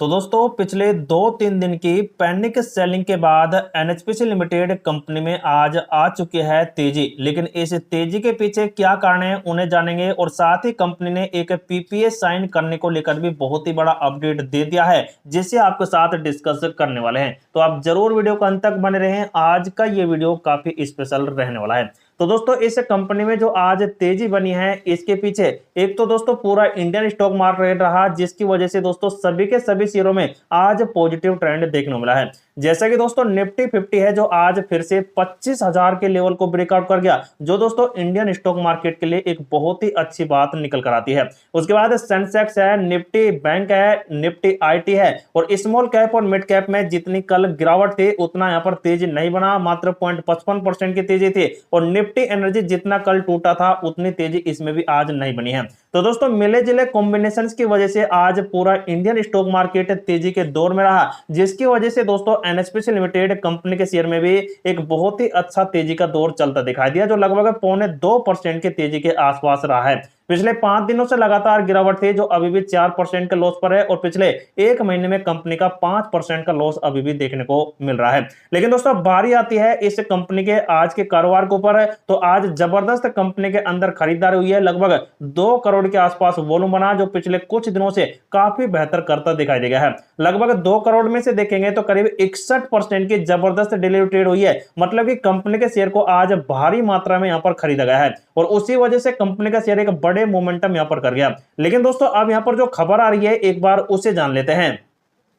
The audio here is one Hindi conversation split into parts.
तो दोस्तों पिछले 2-3 दिन की पैनिक सेलिंग के बाद एनएचपीसी लिमिटेड कंपनी में आज आ चुकी है तेजी। लेकिन इस तेजी के पीछे क्या कारण है उन्हें जानेंगे और साथ ही कंपनी ने एक पीपीए साइन करने को लेकर भी बहुत ही बड़ा अपडेट दे दिया है जिसे आपके साथ डिस्कस करने वाले हैं। तो आप जरूर वीडियो को अंत तक बने रहें, आज का ये वीडियो काफी स्पेशल रहने वाला है। तो दोस्तों इस कंपनी में जो आज तेजी बनी है इसके पीछे एक तो दोस्तों पूरा इंडियन स्टॉक मार्केट रहा जिसकी वजह से दोस्तों सभी के सभी शेयरों में आज पॉजिटिव ट्रेंड देखने को मिला है। जैसा कि दोस्तों निफ्टी 50 है जो आज फिर से 25,000 के लेवल को ब्रेकआउट कर गया, जो दोस्तों इंडियन स्टॉक मार्केट के लिए एक बहुत ही अच्छी बात निकल कर आती है। उसके बाद सेंसेक्स है, निफ्टी बैंक है, निफ्टी आईटी है और स्मॉल कैप और मिड कैप में जितनी कल गिरावट थी उतना यहाँ पर तेजी नहीं बना, मात्र 0.55% की तेजी थी। और निफ्टी एनर्जी जितना कल टूटा था उतनी तेजी इसमें भी आज नहीं बनी है। तो दोस्तों मिले जुले कॉम्बिनेशंस की वजह से आज पूरा इंडियन स्टॉक मार्केट तेजी के दौर में रहा, जिसकी वजह से दोस्तों एनएचपीसी लिमिटेड कंपनी के शेयर में भी एक बहुत ही अच्छा तेजी का दौर चलता दिखाई दिया, जो लगभग 0.25% की तेजी के आसपास रहा है। पिछले 5 दिनों से लगातार गिरावट थी जो अभी भी 4% के लॉस पर है और पिछले एक महीने में कंपनी का 5% का लॉस अभी भी देखने को मिल रहा है। लेकिन दोस्तों बारी आती है इस कंपनी के आज के कारोबार के ऊपर, तो आज जबरदस्त कंपनी के अंदर खरीदारी हुई है, लगभग 2 करोड़ के आसपास वॉल्यूम बना जो पिछले कुछ दिनों से काफी बेहतर करता दिखाई दे गया है। लगभग 2 करोड़ में से देखेंगे तो करीब 61% की जबरदस्त डेली ट्रेड हुई है, मतलब कि कंपनी के शेयर को आज भारी मात्रा में यहां पर खरीदा गया है और उसी वजह से कंपनी का शेयर एक बड़े मोमेंटम यहां पर कर गया। लेकिन दोस्तों अब यहां पर जो खबर आ रही है एक बार उसे जान लेते हैं।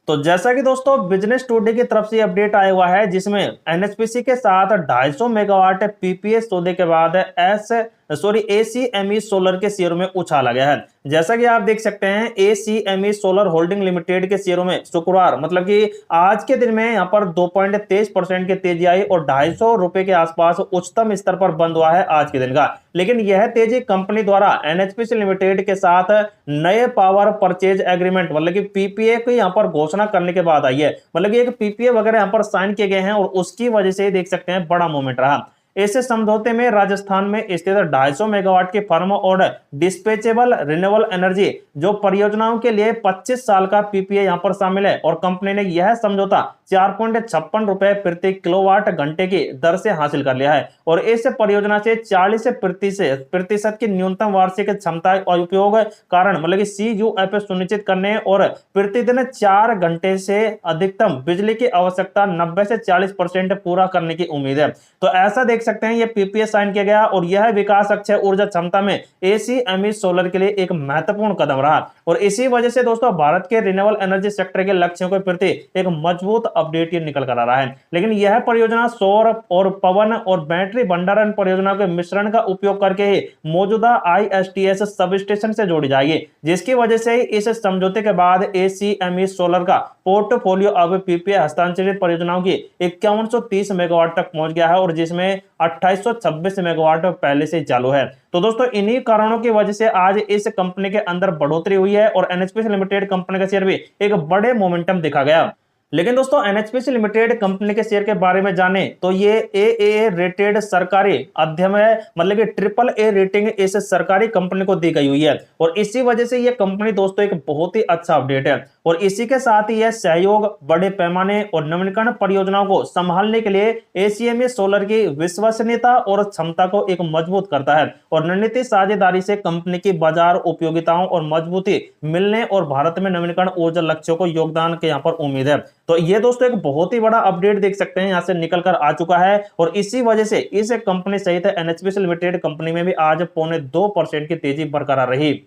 तो जैसा कि दोस्तों बिजनेस टुडे की तरफ से अपडेट आया हुआ है जिसमें एनएचपीसी के साथ 250 मेगावाट पीपीए सौदे के बाद एसीएमई सोलर के शेयरों में उछाल आ गया है। जैसा कि आप देख सकते हैं एसीएमई सोलर होल्डिंग लिमिटेड के शेयरों में शुक्रवार मतलब कि आज के दिन में यहां पर 2.23% की तेजी आई और 250 रुपए के आसपास उच्चतम स्तर पर बंद हुआ है आज के दिन का। लेकिन यह तेजी कंपनी द्वारा एनएचपीसी लिमिटेड के साथ नए पावर परचेज एग्रीमेंट मतलब कि पीपीए की यहां पर घोषणा करने के बाद आई है, मतलब कि एक पीपीए वगैरह यहां पर साइन किए गए हैं और उसकी वजह से देख सकते हैं बड़ा मूवमेंट रहा। इस समझौते में राजस्थान में स्थित 250 मेगावाट की फर्म और डिस्पैचेबल रिन्यूएबल एनर्जी जो परियोजनाओं के लिए 25 साल का पीपीए यहां पर शामिल है और कंपनी ने यह समझौता 4.56 रुपए प्रति किलोवाट घंटे की दर से हासिल कर लिया है और इस परियोजना से 40% की न्यूनतम वार्षिक क्षमता और उपयोग कारण मतलब कि CUF सुनिश्चित करने और प्रतिदिन 4 घंटे से अधिकतम बिजली की आवश्यकता 90 से 40% पूरा करने की उम्मीद है। तो ऐसा देख सकते हैं ये पीपीए साइन किया गया और यह विकास अक्षय ऊर्जा क्षमता में एसीएमई सोलर के लिए एक महत्वपूर्ण कदम रहा और इसी वजह से दोस्तों भारत के रिन्यूएबल एनर्जी सेक्टर के लक्ष्यों के प्रति एक मजबूत अपडेट ये निकल कर आ रहा है। लेकिन यह परियोजना सौर और पवन और बैटरी भंडारण परियोजना के मिश्रण का उपयोग करके ही मौजूदा आईएसटीएस सब स्टेशन से जोड़ी जाएगी, जिसकी वजह से इस समझौते के बाद एसीएमई सोलर का पोर्टफोलियो अब पीपीए हस्तांतरित परियोजनाओं की 5130 मेगावाट तक पहुंच गया है और जिसमें 2826 मेगावाट पहले से चालू है। तो दोस्तों इन्हीं कारणों की वजह से आज इस कंपनी के अंदर बढ़ोतरी हुई है और एनएचपीसी लिमिटेड कंपनी का शेयर भी एक बड़े मोमेंटम दिखा गया। लेकिन दोस्तों एनएचपीसी लिमिटेड कंपनी के शेयर के बारे में जाने तो ये एए रेटेड सरकारी अध्ययन है, मतलब कि AAA रेटिंग इस सरकारी कंपनी को दी गई हुई है और इसी वजह से ये कंपनी दोस्तों एक बहुत ही अच्छा अपडेट है और इसी के साथ ही यह सहयोग बड़े पैमाने और नवीनीकरण परियोजनाओं को संभालने के लिए एसीएमई सोलर की विश्वसनीयता और क्षमता को एक मजबूत करता है और रणनीतिक साझेदारी से कंपनी की बाजार उपयोगिताओं और मजबूती मिलने और भारत में नवीनीकरण ऊर्जा लक्ष्यों को योगदान के यहाँ पर उम्मीद है। तो ये दोस्तों एक बहुत ही बड़ा अपडेट देख सकते हैं यहां से निकल कर आ चुका है और इसी वजह से इस कंपनी सहित एनएचपीसी लिमिटेड कंपनी में भी आज 0.2% की तेजी बरकरार रही।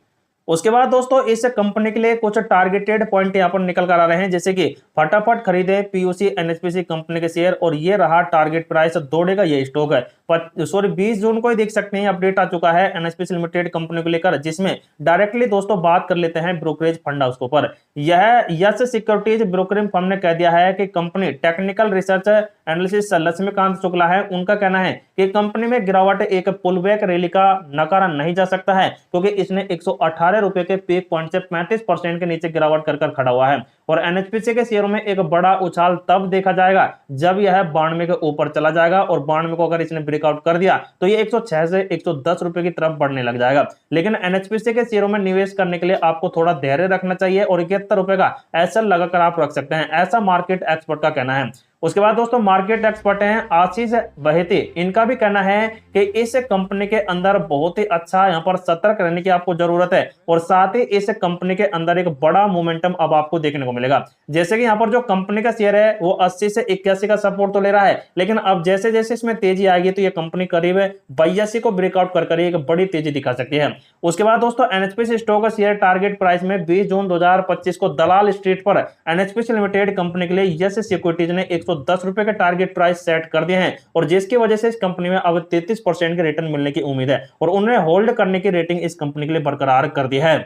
उसके बाद दोस्तों इस कंपनी के लिए कुछ टारगेटेड पॉइंट यहां पर निकल कर आ रहे हैं, जैसे कि फटाफट खरीदे पीयूसी एनएचपीसी कंपनी के शेयर और ये रहा टारगेट प्राइस, दौड़ेगा ये स्टॉक है। 20 जून को ही देख सकते हैं अपडेट आ चुका है एनएचपीसी लिमिटेड कंपनी को लेकर, जिसमें डायरेक्टली दोस्तों बात कर लेते हैं ब्रोकरेज फंड हाउस के ऊपर। यह यस सिक्योरिटीज ब्रोकरिंग फर्म ने कह दिया है कि company technical research analysis Laxmikant Shukla है, उनका कहना है कि कंपनी में गिरावट एक पुलबैक रैली का नकारा नहीं जा सकता है क्योंकि इसने 118 रुपए के पीक पॉइंट से 35% के नीचे गिरावट कर खड़ा हुआ है और एनएचपीसी के शेयरों में एक बड़ा उछाल तब देखा जाएगा जब यह 92 के ऊपर चला जाएगा और 92 को अगर इसने ब्रेक ब्रेकआउट कर दिया तो ये 106 से 110 रुपए की तरफ बढ़ने लग जाएगा। लेकिन एनएचपीसी के शेयरों में निवेश करने के लिए आपको थोड़ा धैर्य रखना चाहिए और 71 रुपए का एसएल लगाकर आप रख सकते हैं, ऐसा मार्केट एक्सपर्ट का कहना है। उसके बाद दोस्तों मार्केट एक्सपर्ट हैं आशीष बहेती, इनका भी कहना है कि इस कंपनी के अंदर बहुत ही अच्छा यहाँ पर सतर्क रहने की आपको जरूरत है और साथ ही इस कंपनी के अंदर एक बड़ा मोमेंटम अब आपको देखने को मिलेगा। जैसे कि यहाँ पर जो कंपनी का शेयर है वो 80 से 81 का सपोर्ट तो ले रहा है, लेकिन अब जैसे जैसे इसमें तेजी आएगी तो ये कंपनी करीब 82 को ब्रेकआउट कर एक बड़ी तेजी दिखा सकती है। उसके बाद दोस्तों एनएचपीसी स्टॉक का शेयर टारगेट प्राइस में 20 जून 2025 को दलाल स्ट्रीट पर एनएचपीसी लिमिटेड कंपनी के लिए यस सिक्योरिटीज ने 110 रुपए के टारगेट प्राइस सेट कर दिए हैं और जिसकी वजह से इस कंपनी में अब 33% के रिटर्न मिलने की उम्मीद है और उन्हें होल्ड करने की रेटिंग इस कंपनी के लिए बरकरार कर दी है।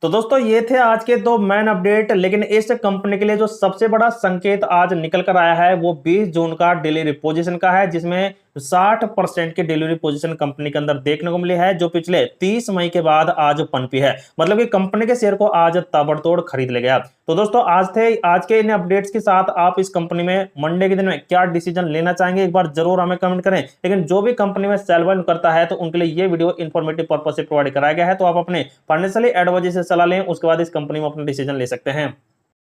तो दोस्तों ये थे आज के दो मेन अपडेट, लेकिन इस कंपनी के लिए जो सबसे बड़ा संकेत आज निकल कर आया है वो 20 जून का डेली रिपोजिशन का है, जिसमें 60% की डेली रिपोजिशन कंपनी के अंदर देखने को मिली है, जो पिछले 30 मई के बाद आज पनपी है। मतलब कि कंपनी के शेयर को आज ताबड़तोड़ खरीद ले गया। तो दोस्तों आज के इन अपडेट्स के साथ आप इस कंपनी में मंडे के दिन में क्या डिसीजन लेना चाहेंगे एक बार जरूर हमें कमेंट करें। लेकिन जो भी कंपनी में सेल बाय करता है तो उनके लिए ये वीडियो इंफॉर्मेटिव पर्पज से प्रोवाइड कराया गया है, तो आप अपने फाइनेंशियली एडवाइजर से सलाह लें, उसके बाद इस कंपनी में अपना डिसीजन ले सकते हैं।